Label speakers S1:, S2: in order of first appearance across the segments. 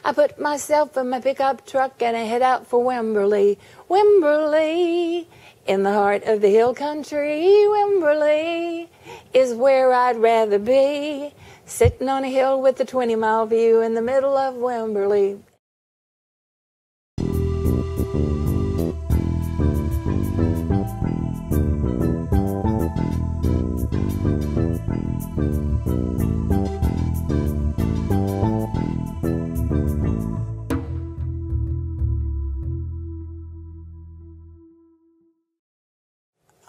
S1: I put myself in my pickup truck and I head out for Wimberley. Wimberley, in the heart of the hill country. Wimberley is where I'd rather be, sitting on a hill with a 20-mile view in the middle of Wimberley.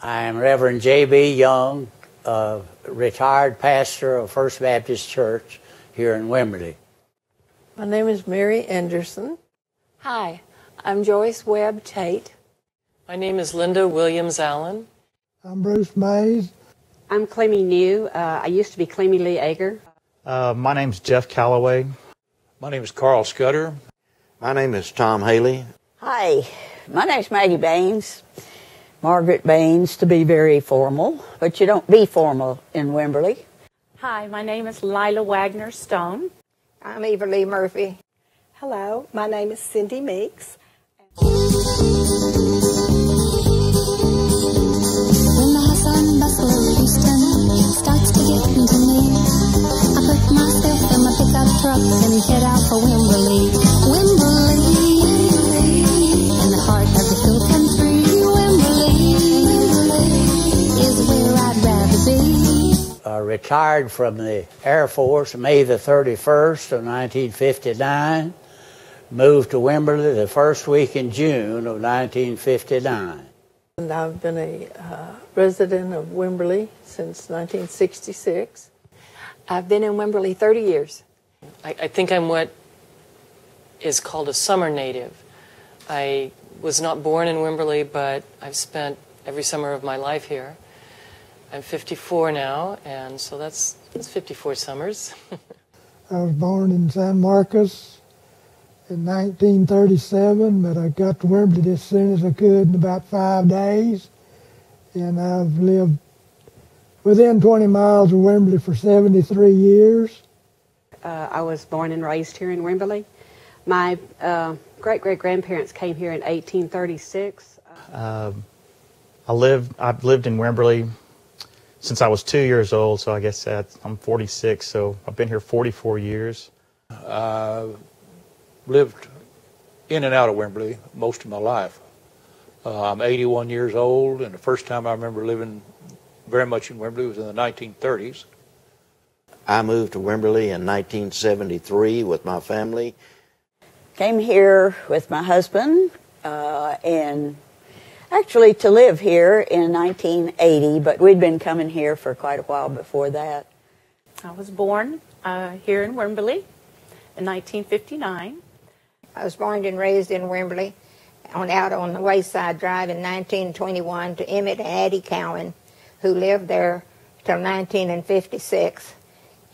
S2: I am Reverend J.B. Young, retired pastor of First Baptist Church here in Wimberley.
S3: My name is Mary Anderson.
S1: Hi, I'm Joyce Webb Tate.
S4: My name is Linda Williams Allen.
S5: I'm Bruce Mays.
S6: I'm Clemmy New. I used to be Clemmy Lee Ager.
S7: My name's Jeff Calloway.
S8: My name is Carl Scudder.
S9: My name is Tom Haley.
S10: Hi, my name's Maggie Baines. Margaret Baines, to be very formal, but you don't be formal in Wimberley.
S11: Hi, my name is Lila Wagner Stone.
S12: I'm Eva Lee Murphy.
S13: Hello, my name is Cindy Meeks.
S14: When the hustle and bustle of Houston starts to get into me, I put myself in my pickup truck and head out for Wimberley. Wimberley, in the heart of the hill country.
S2: Retired from the Air Force May the 31st of 1959. Moved to Wimberley the first week in June of 1959.
S3: And I've been a resident of Wimberley since 1966.
S1: I've been in Wimberley 30 years.
S4: I think I'm what is called a summer native. I was not born in Wimberley, but I've spent every summer of my life here. I'm 54 now, and so that's 54 summers.
S5: I was born in San Marcos in 1937, but I got to Wimberley as soon as I could in about 5 days. And I've lived within 20 miles of Wimberley for 73 years.
S6: I was born and raised here in Wimberley. My great-great-grandparents came here in 1836.
S7: I've lived in Wimberley since I was 2 years old, so I guess I'm 46, so I've been here 44 years.
S8: Lived in and out of Wimberley most of my life. I'm 81 years old, and the first time I remember living very much in Wimberley was in the 1930s.
S9: I moved to Wimberley in 1973 with my family.
S10: Came here with my husband and actually to live here in 1980, but we'd been coming here for quite a while before that.
S11: I was born here in Wimberley in 1959.
S12: I was born and raised in Wimberley, out on the Wayside Drive in 1921 to Emmett and Addie Cowan, who lived there till 1956.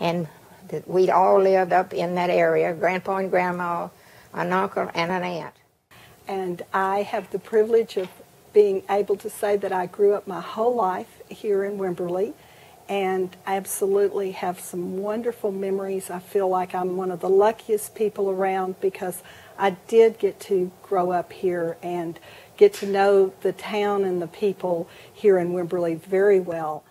S12: And we'd all lived up in that area, Grandpa and Grandma, an uncle and an aunt.
S13: And I have the privilege of being able to say that I grew up my whole life here in Wimberley, and I absolutely have some wonderful memories. I feel like I'm one of the luckiest people around because I did get to grow up here and get to know the town and the people here in Wimberley very well.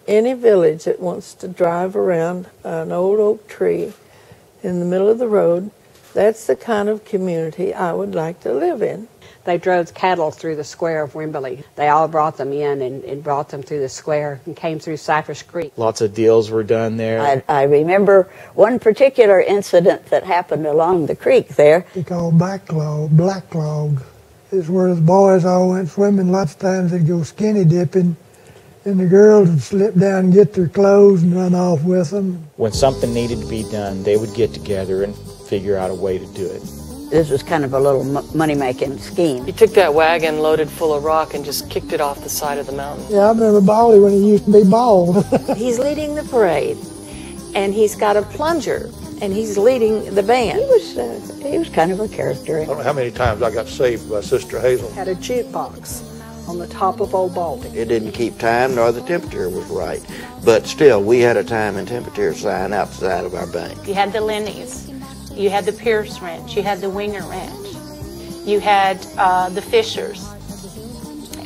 S3: Any village that wants to drive around an old oak tree in the middle of the road, that's the kind of community I would like to live in.
S6: They drove cattle through the square of Wimberley. They all brought them in and brought them through the square and came through Cypress Creek.
S7: Lots of deals were done there.
S10: I remember one particular incident that happened along the creek there.
S5: It's called Black Clog. It's where the boys all went swimming. Lots of times they'd go skinny dipping, and the girls would slip down and get their clothes and run off with them.
S7: When something needed to be done, they would get together and figure out a way to do it.
S10: This was kind of a little money-making scheme.
S4: He took that wagon loaded full of rock and just kicked it off the side of the mountain.
S5: Yeah, I remember Baldy when he used to be bald.
S1: He's leading the parade, and he's got a plunger, and he's leading the band.
S10: He was kind of a character.
S8: I don't know how many times I got saved by Sister Hazel.
S13: Had a jukebox on the top of Old Baldy.
S9: It didn't keep time, nor the temperature was right. But still, we had a time and temperature sign outside of our bank.
S11: You had the Lenny's, you had the Pierce Ranch, you had the Winger Ranch, you had the Fishers,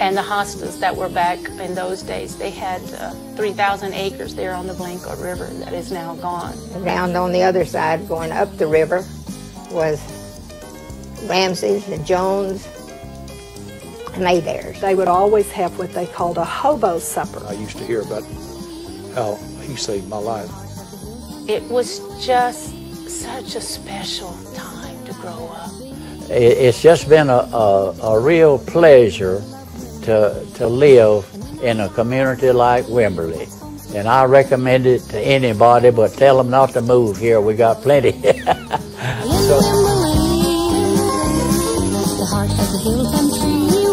S11: and the hostas that were back in those days. They had 3,000 acres there on the Blanco River that is now gone.
S12: Around on the other side, going up the river, was Ramsey's, the Jones, and Adair's.
S13: They would always have what they called a hobo supper.
S8: I used to hear about how he saved my life.
S11: It was just such a special time to grow up.
S2: It's just been a real pleasure to live in a community like Wimberley. And I recommend it to anybody, but tell them not to move here. We got plenty.
S14: The heart of the hill country.